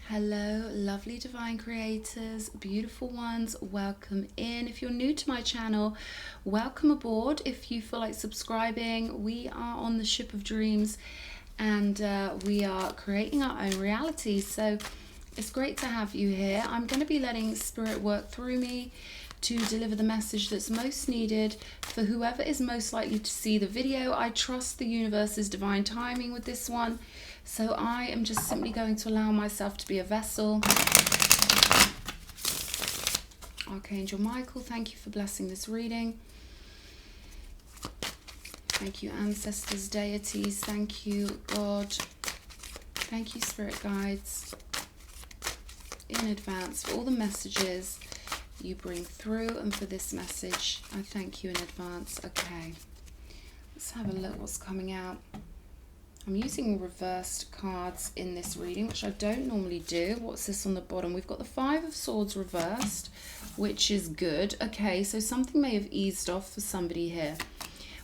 Hello, lovely divine creators, beautiful ones, welcome in. If you're new to my channel, welcome aboard. If you feel like subscribing, we are on the ship of dreams and we are creating our own reality. So it's great to have you here. I'm going to be letting spirit work through me to deliver the message that's most needed for whoever is most likely to see the video. I trust the universe's divine timing with this one. So I am just simply going to allow myself to be a vessel. Archangel Michael, thank you for blessing this reading. Thank you, ancestors, deities. Thank you, God. Thank you, spirit guides, in advance for all the messages you bring through and for this message. I thank you in advance. Okay, let's have a look what's coming out. I'm using reversed cards in this reading, which I don't normally do. What's this on the bottom? We've got the Five of Swords reversed, which is good. Okay, so something may have eased off for somebody here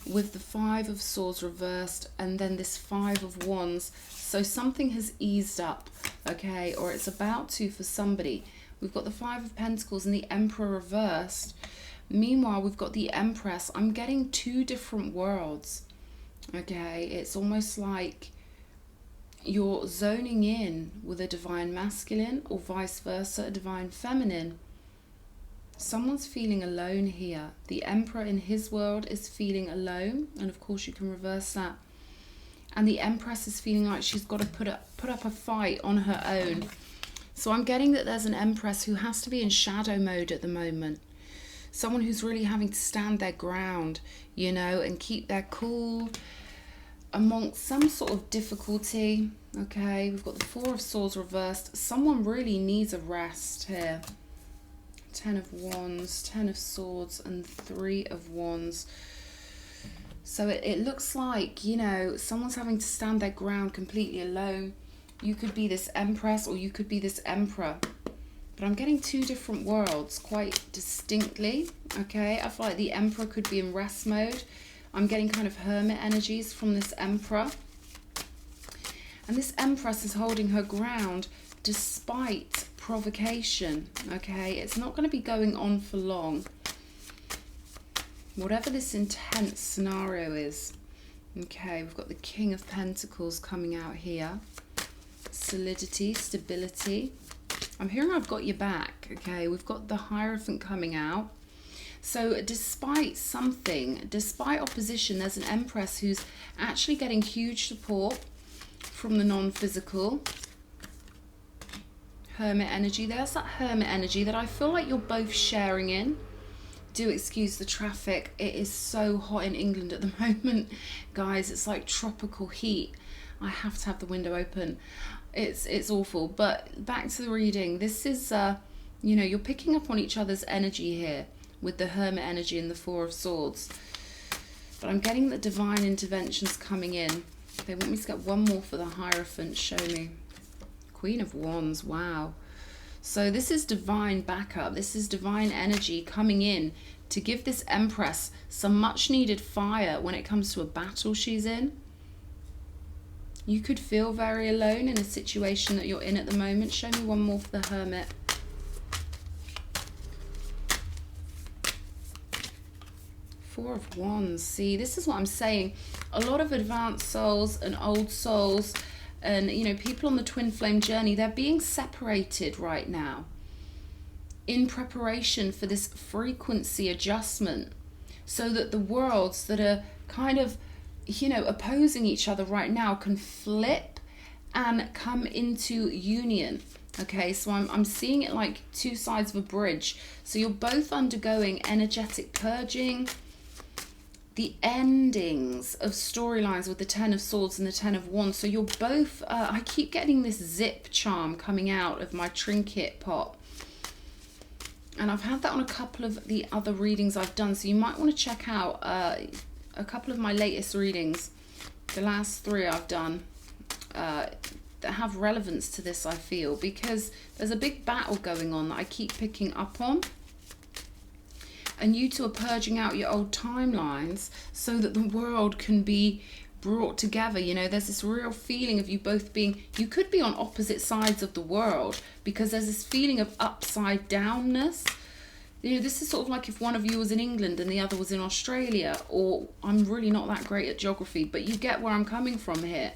with the Five of Swords reversed and then this Five of Wands. So something has eased up, okay, or it's about to for somebody. We've got the Five of Pentacles and the Emperor reversed. Meanwhile, we've got the Empress. I'm getting two different worlds. Okay, it's almost like you're zoning in with a divine masculine or vice versa, a divine feminine. Someone's feeling alone here. The Emperor in his world is feeling alone, and of course you can reverse that. And the Empress is feeling like she's got to put up a fight on her own. So I'm getting that there's an Empress who has to be in shadow mode at the moment. Someone who's really having to stand their ground, you know, and keep their cool amongst some sort of difficulty. Okay, we've got the Four of Swords reversed. Someone really needs a rest here. Ten of Wands, Ten of Swords, and Three of Wands. So it looks like, you know, someone's having to stand their ground completely alone. You could be this Empress or you could be this Emperor. But I'm getting two different worlds quite distinctly, okay? I feel like the Emperor could be in rest mode. I'm getting kind of hermit energies from this Emperor. And this Empress is holding her ground despite provocation, okay? It's not going to be going on for long. Whatever this intense scenario is. Okay, we've got the King of Pentacles coming out here. Solidity, stability. I'm hearing I've got your back, okay? We've got the Hierophant coming out. So despite something, despite opposition, there's an Empress who's actually getting huge support from the non-physical. Hermit energy. There's that Hermit energy that I feel like you're both sharing in. Do excuse the traffic. It is so hot in England at the moment, guys. It's like tropical heat. I have to have the window open. It's awful. But back to the reading. This is, you know, you're picking up on each other's energy here with the Hermit energy and the Four of Swords. But I'm getting the divine interventions coming in. They want me to get one more for the Hierophant. Show me. Queen of Wands. Wow. So this is divine backup. This is divine energy coming in to give this Empress some much needed fire when it comes to a battle she's in. You could feel very alone in a situation that you're in at the moment. Show me one more for the Hermit. Four of Wands. See, this is what I'm saying. A lot of advanced souls and old souls and, you know, people on the twin flame journey, they're being separated right now in preparation for this frequency adjustment so that the worlds that are kind of, you know, opposing each other right now can flip and come into union. Okay, so I'm seeing it like two sides of a bridge. So you're both undergoing energetic purging, the endings of storylines with the Ten of Swords and the Ten of Wands. So you're both, I keep getting this zip charm coming out of my trinket pot. And I've had that on a couple of the other readings I've done. So you might want to check out a couple of my latest readings. The last three I've done that have relevance to this, I feel. Because there's a big battle going on that I keep picking up on. And you two are purging out your old timelines so that the world can be brought together. You know, there's this real feeling of you both being, you could be on opposite sides of the world, because there's this feeling of upside downness. You know, this is sort of like if one of you was in England and the other was in Australia, or I'm really not that great at geography, but you get where I'm coming from here.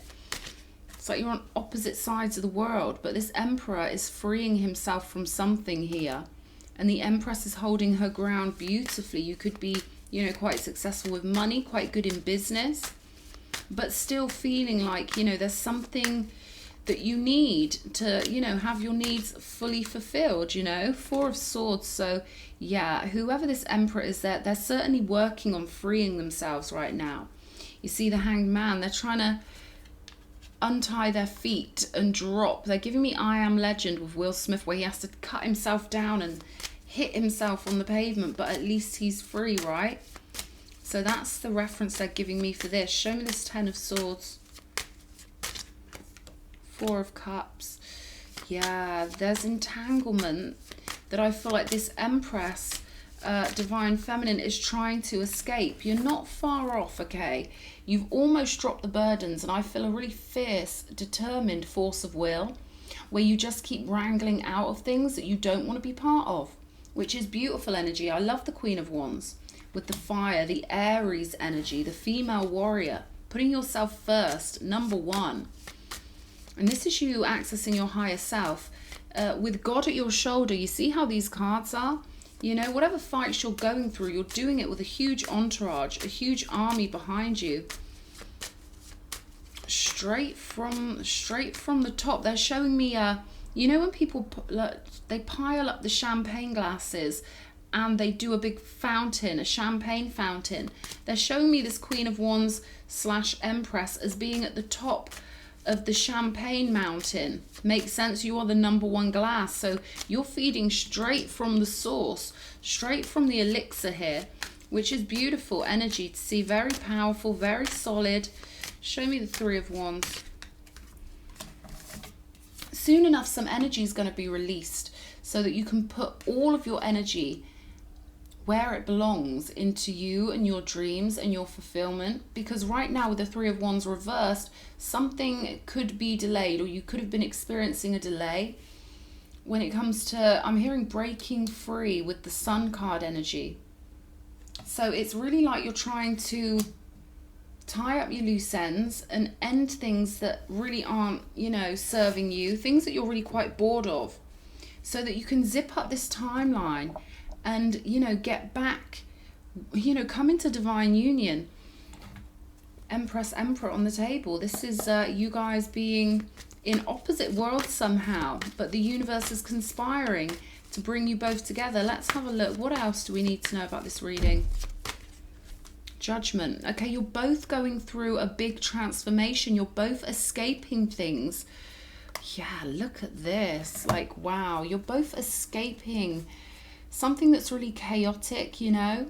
It's like you're on opposite sides of the world, but this Emperor is freeing himself from something here, and the Empress is holding her ground beautifully. You could be, you know, quite successful with money, quite good in business, but still feeling like, you know, there's something that you need to, you know, have your needs fully fulfilled, you know. Four of Swords. So yeah, whoever this Emperor is, they're certainly working on freeing themselves right now. You see the Hanged Man, they're trying to untie their feet and drop. They're giving me I Am Legend with Will Smith, where he has to cut himself down and hit himself on the pavement, but at least he's free, right? So that's the reference they're giving me for this. Show me this Ten of Swords. Four of Cups. Yeah, there's entanglement that I feel like this Empress, Divine Feminine, is trying to escape. You're not far off, okay? You've almost dropped the burdens, and I feel a really fierce, determined force of will, where you just keep wrangling out of things that you don't want to be part of, which is beautiful energy. I love the Queen of Wands with the fire, the Aries energy, the female warrior, putting yourself first, number one. And this is you accessing your higher self with God at your shoulder. You see how these cards are? You know, whatever fights you're going through, you're doing it with a huge entourage, a huge army behind you. Straight from the top. They're showing me, you know, when people, they pile up the champagne glasses and they do a big fountain, a champagne fountain. They're showing me this Queen of Wands / Empress as being at the top of the champagne mountain. Makes sense? You are the number one glass, so you're feeding straight from the source, straight from the elixir here, which is beautiful energy to see. Very powerful, very solid. Show me the Three of Wands. Soon enough, some energy is going to be released so that you can put all of your energy where it belongs, into you and your dreams and your fulfillment. Because right now with the Three of Wands reversed, something could be delayed, or you could have been experiencing a delay when it comes to, I'm hearing breaking free with the Sun card energy. So it's really like you're trying to tie up your loose ends and end things that really aren't, you know, serving you, things that you're really quite bored of, so that you can zip up this timeline and, you know, get back, you know, come into divine union. Empress, Emperor on the table. This is you guys being in opposite worlds somehow, but the universe is conspiring to bring you both together. Let's have a look. What else do we need to know about this reading? Judgment. Okay, you're both going through a big transformation. You're both escaping things. Yeah, look at this. Like, wow, you're both escaping something that's really chaotic, you know.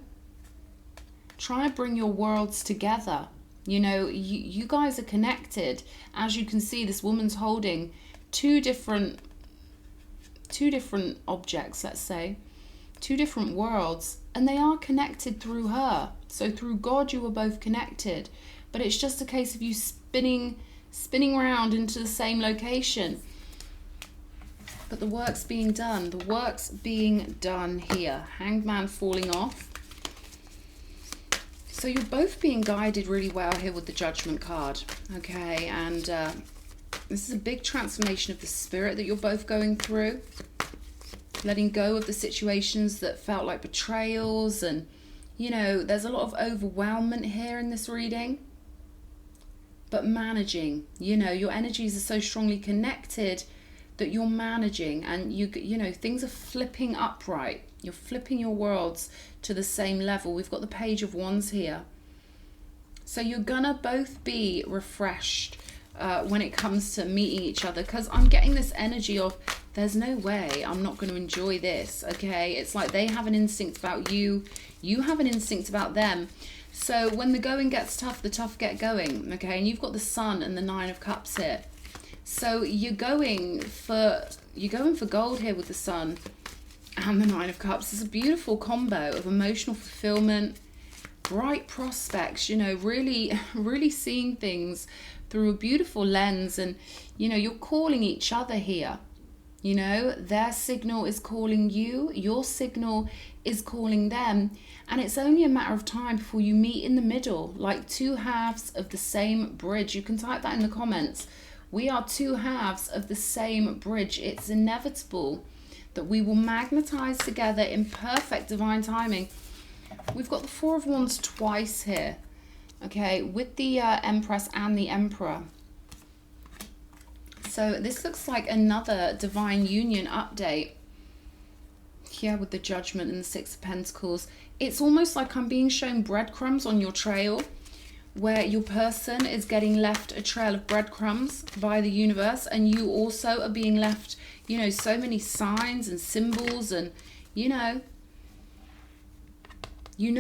Try to bring your worlds together. You know, you guys are connected. As you can see, this woman's holding two different objects, let's say, two different worlds, and they are connected through her. So through God, you were both connected, but it's just a case of you spinning around into the same location. But the work's being done. The work's being done here. Hanged Man falling off. So you're both being guided really well here with the Judgment card. Okay, and this is a big transformation of the spirit that you're both going through. Letting go of the situations that felt like betrayals, and, you know, there's a lot of overwhelmment here in this reading. But managing, you know, your energies are so strongly connected that you're managing, and you know, things are flipping upright. You're flipping your worlds to the same level. We've got the Page of Wands here. So you're gonna both be refreshed when it comes to meeting each other, because I'm getting this energy of, there's no way I'm not going to enjoy this. Okay, it's like they have an instinct about you, you have an instinct about them. So when the going gets tough, the tough get going. Okay, and you've got the Sun and the Nine of Cups here. So you're going for gold here with the Sun and the Nine of Cups. It's a beautiful combo of emotional fulfillment, bright prospects, you know, really seeing things through a beautiful lens. And, you know, you're calling each other here. You know, their signal is calling you, your signal is calling them, and it's only a matter of time before you meet in the middle, like two halves of the same bridge. You can type that in the comments. We are two halves of the same bridge. It's inevitable that we will magnetize together in perfect divine timing. We've got the Four of Wands twice here, okay, with the Empress and the Emperor. So this looks like another divine union update. Yeah, with the Judgment and the Six of Pentacles. It's almost like I'm being shown breadcrumbs on your trail, where your person is getting left a trail of breadcrumbs by the universe, and you also are being left, you know, so many signs and symbols, and you know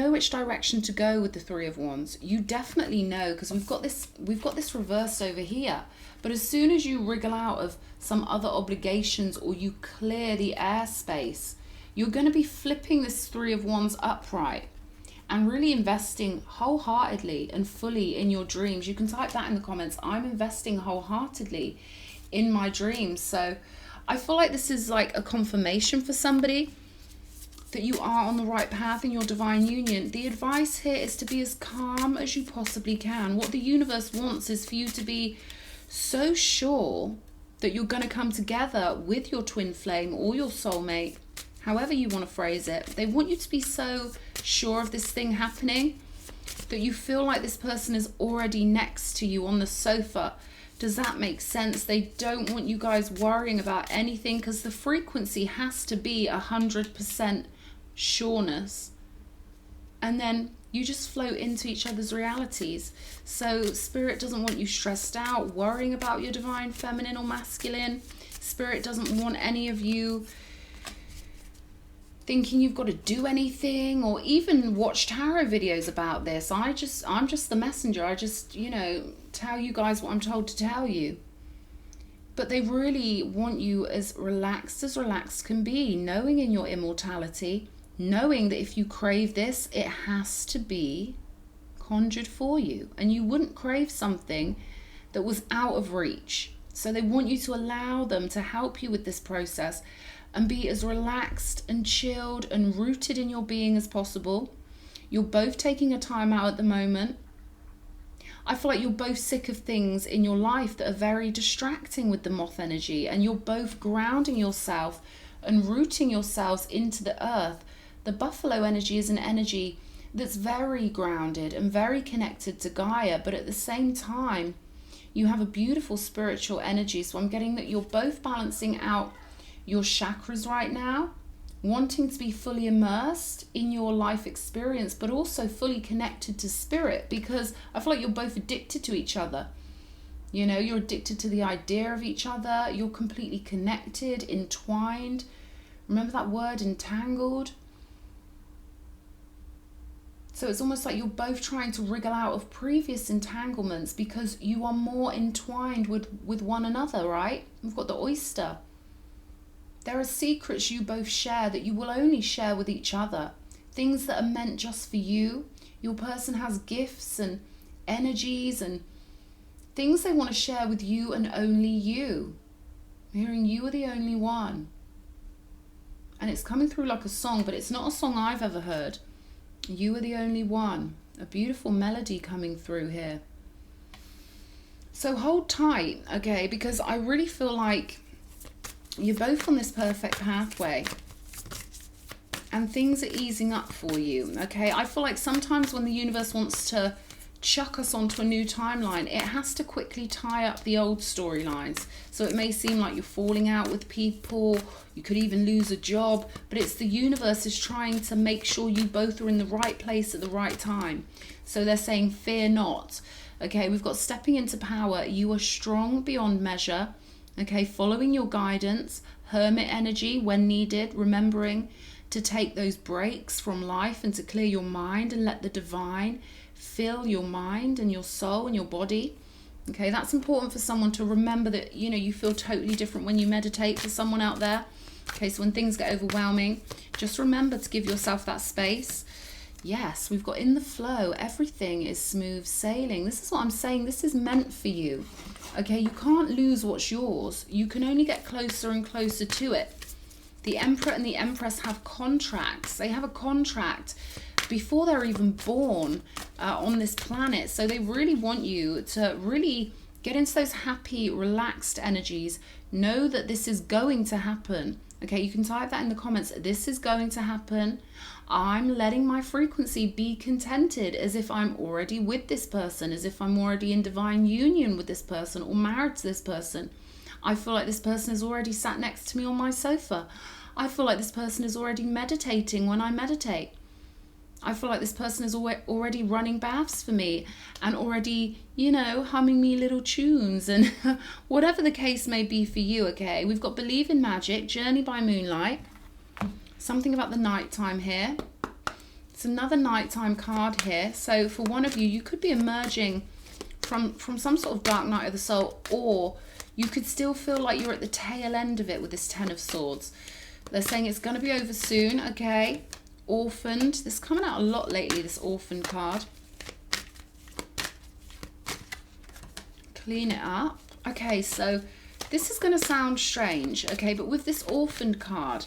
which direction to go with the Three of Wands. You definitely know, because we've got this reversed over here. But as soon as you wriggle out of some other obligations, or you clear the airspace, you're going to be flipping this Three of Wands upright and really investing wholeheartedly and fully in your dreams. You can type that in the comments. I'm investing wholeheartedly in my dreams. So I feel like this is like a confirmation for somebody that you are on the right path in your divine union. The advice here is to be as calm as you possibly can. What the universe wants is for you to be so sure that you're going to come together with your twin flame or your soulmate, however you want to phrase it. They want you to be so sure of this thing happening that you feel like this person is already next to you on the sofa. Does that make sense? They don't want you guys worrying about anything, because the frequency has to be 100% sureness. And then you just float into each other's realities. So Spirit doesn't want you stressed out, worrying about your divine feminine or masculine. Spirit doesn't want any of you thinking you've got to do anything, or even watch tarot videos about this. I'm just the messenger. I just, you know, tell you guys what I'm told to tell you. But they really want you as relaxed can be, knowing in your immortality, knowing that if you crave this, it has to be conjured for you, and you wouldn't crave something that was out of reach. So they want you to allow them to help you with this process and be as relaxed and chilled and rooted in your being as possible. You're both taking a time out at the moment. I feel like you're both sick of things in your life that are very distracting with the moth energy, and you're both grounding yourself and rooting yourselves into the earth. The buffalo energy is an energy that's very grounded and very connected to Gaia, but at the same time, you have a beautiful spiritual energy. So I'm getting that you're both balancing out your chakras right now, wanting to be fully immersed in your life experience, but also fully connected to spirit, because I feel like you're both addicted to each other. You know, you're addicted to the idea of each other. You're completely connected, entwined. Remember that word, entangled? So it's almost like you're both trying to wriggle out of previous entanglements because you are more entwined with one another, right? We've got the oyster. There are secrets you both share that you will only share with each other. Things that are meant just for you. Your person has gifts and energies and things they want to share with you and only you. I'm hearing you are the only one. And it's coming through like a song, but it's not a song I've ever heard. You are the only one. A beautiful melody coming through here. So hold tight, okay? Because I really feel like you're both on this perfect pathway and things are easing up for you, okay? I feel like sometimes when the universe wants to chuck us onto a new timeline, it has to quickly tie up the old storylines. So it may seem like you're falling out with people, you could even lose a job, but it's the universe is trying to make sure you both are in the right place at the right time. So they're saying, fear not. Okay, we've got stepping into power. You are strong beyond measure. Okay, following your guidance, hermit energy when needed, remembering to take those breaks from life and to clear your mind and let the divine fill your mind and your soul and your body. Okay, that's important for someone to remember that, you know, you feel totally different when you meditate. For someone out there, okay, so when things get overwhelming, just remember to give yourself that space. Yes, we've got in the flow. Everything is smooth sailing. This is what I'm saying. This is meant for you. Okay, you can't lose what's yours. You can only get closer and closer to it. The Emperor and the Empress have contracts. They have a contract before they're even born on this planet. So they really want you to really get into those happy, relaxed energies. Know that this is going to happen. Okay, you can type that in the comments. This is going to happen. I'm letting my frequency be contented as if I'm already with this person, as if I'm already in divine union with this person or married to this person. I feel like this person is already sat next to me on my sofa. I feel like this person is already meditating when I meditate. I feel like this person is already running baths for me and already, you know, humming me little tunes and whatever the case may be for you, okay? We've got Believe in Magic, Journey by Moonlight, something about the nighttime here. It's another nighttime card here. So for one of you, you could be emerging from some sort of dark night of the soul, or you could still feel like you're at the tail end of it with this Ten of Swords. They're saying it's going to be over soon, okay? Orphaned. This is coming out a lot lately, this orphan card. Clean it up. Okay, so this is going to sound strange, okay? But with this orphaned card,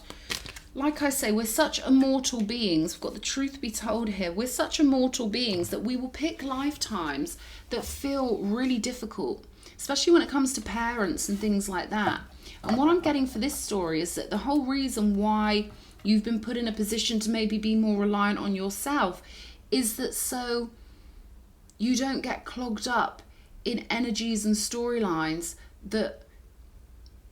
like I say, we're such immortal beings. We've got the truth be told here. We're such immortal beings that we will pick lifetimes that feel really difficult, especially when it comes to parents and things like that. And what I'm getting for this story is that the whole reason why you've been put in a position to maybe be more reliant on yourself is that so you don't get clogged up in energies and storylines that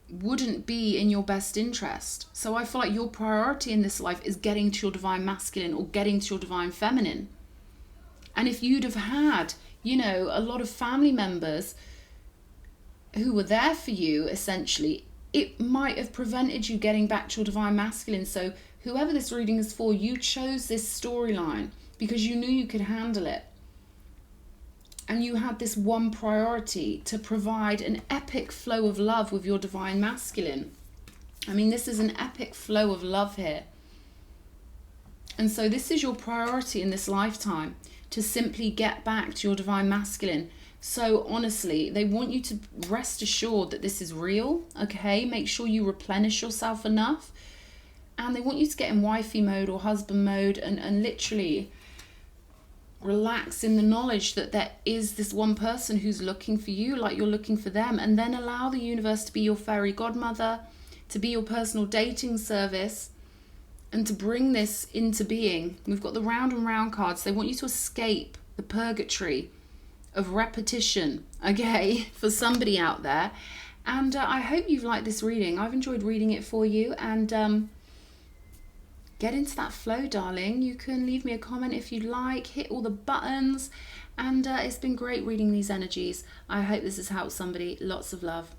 wouldn't be in your best interest. So I feel like your priority in this life is getting to your divine masculine or getting to your divine feminine. And if you'd have had, you know, a lot of family members who were there for you, essentially, it might have prevented you getting back to your divine masculine. So whoever this reading is for, you chose this storyline because you knew you could handle it. And you had this one priority to provide an epic flow of love with your divine masculine. I mean, this is an epic flow of love here. And so this is your priority in this lifetime, to simply get back to your divine masculine. So honestly, they want you to rest assured that this is real, okay? Make sure you replenish yourself enough. And they want you to get in wifey mode or husband mode and literally relax in the knowledge that there is this one person who's looking for you like you're looking for them. And then allow the universe to be your fairy godmother, to be your personal dating service, and to bring this into being. We've got the round and round cards. They want you to escape the purgatory of repetition, okay, for somebody out there. And I hope you've liked this reading. I've enjoyed reading it for you. And get into that flow, darling. You can leave me a comment if you'd like. Hit all the buttons. And it's been great reading these energies. I hope this has helped somebody. Lots of love.